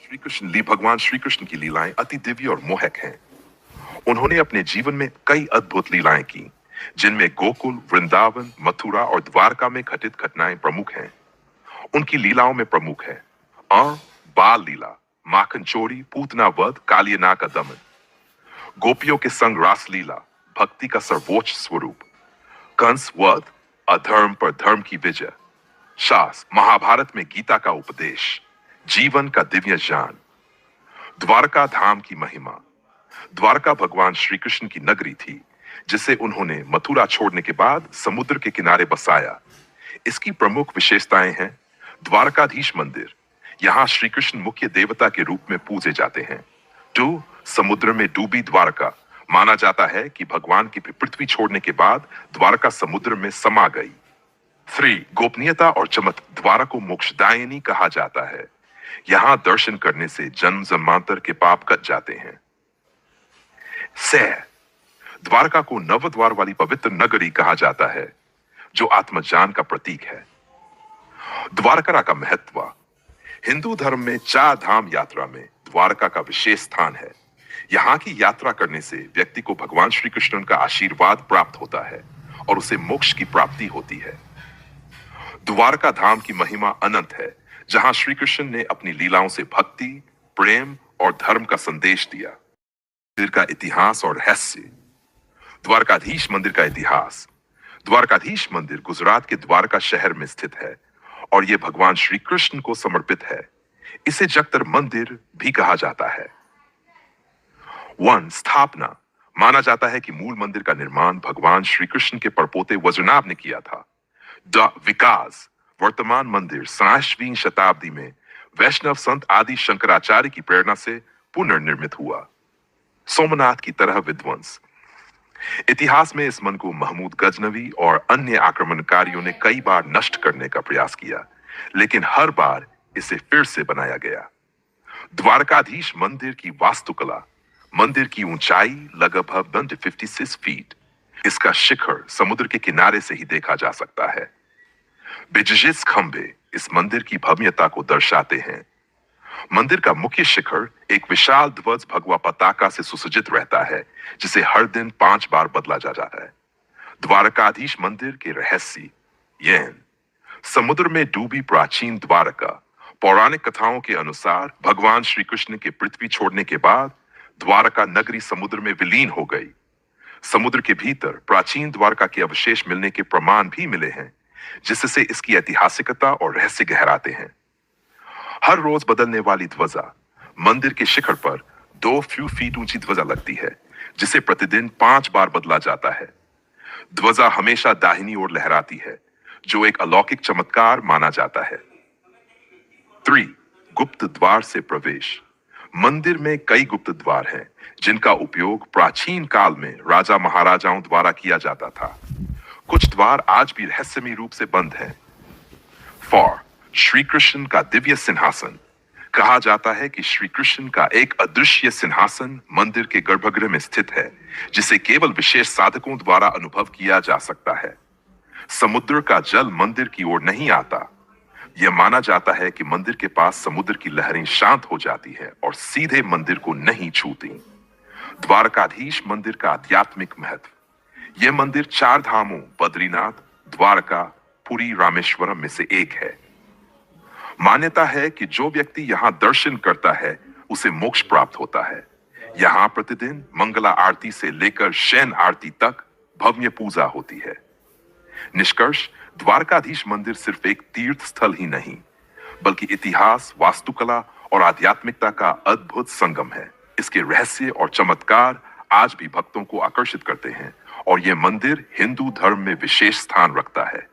भगवान श्री कृष्ण की लीलाएं अति दिव्य और मोहक हैं। उन्होंने अपने जीवन में कई अद्भुत लीलाएं की, जिनमें गोकुल, वृंदावन, मथुरा और द्वारका में घटित घटनाएं प्रमुख हैं। उनकी लीलाओं में प्रमुख है बाल लीला, माखन चोरी, पूतना वध, कालियना का दमन। गोपियों के संग रास लीला, भक्ति का सर्वोच्च स्वरूप। कंस वध, अधर्म पर धर्म की विजय। शास्त्र, महाभारत में गीता का उपदेश, जीवन का दिव्य ज्ञान। द्वारका धाम की महिमा। द्वारका भगवान श्री कृष्ण की नगरी थी, जिसे उन्होंने मथुरा छोड़ने के बाद समुद्र के किनारे बसाया। इसकी प्रमुख विशेषताएं हैं द्वारकाधीश मंदिर। यहाँ श्री कृष्ण मुख्य देवता के रूप में पूजे जाते हैं। 2. समुद्र में डूबी द्वारका। माना जाता है कि भगवान की पृथ्वी छोड़ने के बाद द्वारका समुद्र में समा गई। 3. गोपनीयता और चमत्कार। द्वारा को मोक्षदायिनी कहा जाता है। यहाँ दर्शन करने से जन्म जन्मांतर के पाप कट जाते हैं। 6. द्वारका को नवद्वार वाली पवित्र नगरी कहा जाता है, जो आत्मज्ञान का प्रतीक है। द्वारका का महत्व। हिंदू धर्म में 4 धाम यात्रा में द्वारका का विशेष स्थान है। यहाँ की यात्रा करने से व्यक्ति को भगवान श्री कृष्ण का आशीर्वाद प्राप्त होता है और उसे मोक्ष की प्राप्ति होती है। द्वारका धाम की महिमा अनंत है, जहां श्री कृष्ण ने अपनी लीलाओं से भक्ति, प्रेम और धर्म का संदेश दिया। मंदिर का इतिहास और रहस्य। द्वारकाधीश मंदिर का इतिहास। द्वारकाधीश मंदिर गुजरात के द्वारका शहर में स्थित है और यह भगवान श्री कृष्ण को समर्पित है। इसे जगतर मंदिर भी कहा जाता है। 1. स्थापना। माना जाता है कि मूल मंदिर का निर्माण भगवान श्री कृष्ण के परपोते वज्रनाभ ने किया था। विकास। वर्तमान मंदिर 16वीं शताब्दी में वैष्णव संत आदि शंकराचार्य की प्रेरणा से पुनर्निर्मित हुआ। सोमनाथ की तरह विध्वंस। इतिहास में इस मन को महमूद गजनवी और अन्य आक्रमणकारियों ने कई बार नष्ट करने का प्रयास किया, लेकिन हर बार इसे फिर से बनाया गया। द्वारकाधीश मंदिर की वास्तुकला। मंदिर की ऊंचाई लगभग 156 फीट। इसका शिखर समुद्र के किनारे से ही देखा जा सकता है। बिजजिस खंभे इस मंदिर की भव्यता को दर्शाते हैं। मंदिर का मुख्य शिखर एक विशाल ध्वज भगवा पताका से सुसज्जित रहता है, जिसे हर दिन 5 बार बदला जाता है। द्वारकाधीश मंदिर के रहस्य। समुद्र में डूबी प्राचीन द्वारका। पौराणिक कथाओं के अनुसार भगवान श्री कृष्ण के पृथ्वी छोड़ने के बाद द्वारका नगरी समुद्र में विलीन हो गई। समुद्र के भीतर प्राचीन द्वारका के अवशेष मिलने के प्रमाण भी मिले हैं, जिससे इसकी ऐतिहासिकता और रहस्य गहराते हैं। हर रोज बदलने वाली ध्वजा। मंदिर के शिखर पर 2 फीट ऊंची ध्वजा लगती है, जिसे प्रतिदिन 5 बार बदला जाता है। ध्वजा हमेशा दाहिनी ओर लहराती है, जो एक अलौकिक चमत्कार माना जाता है। 3. गुप्त द्वार से प्रवेश। मंदिर में कई गुप्त द्वार हैं, जिनका उपयोग प्राचीन काल में राजा महाराजाओं द्वारा किया जाता था। कुछ द्वार आज भी रहस्यमय रूप से बंद हैं। 4. श्री कृष्ण का दिव्य सिंहासन। कहा जाता है कि श्री कृष्ण का एक अदृश्य सिंहासन मंदिर के गर्भगृह में स्थित है, जिसे केवल विशेष साधकों द्वारा अनुभव किया जा सकता है। समुद्र का जल मंदिर की ओर नहीं आता। यह माना जाता है कि मंदिर के पास समुद्र की लहरें शांत हो जाती है और सीधे मंदिर को नहीं छूती। द्वारकाधीश मंदिर का आध्यात्मिक महत्व। यह मंदिर 4 धामों बद्रीनाथ, द्वारका, पुरी, रामेश्वरम में से एक है। मान्यता है कि जो व्यक्ति यहाँ दर्शन करता है, उसे मोक्ष प्राप्त होता है। यहाँ प्रतिदिन मंगला आरती से लेकर शयन आरती तक भव्य पूजा होती है। निष्कर्ष, द्वारकाधीश मंदिर सिर्फ एक तीर्थ स्थल ही नहीं, बल्कि इतिहास, वास्तुकला और आध्यात्मिकता का अद्भुत संगम है। इसके रहस्य और चमत्कार आज भी भक्तों को आकर्षित करते हैं और यह मंदिर हिंदू धर्म में विशेष स्थान रखता है।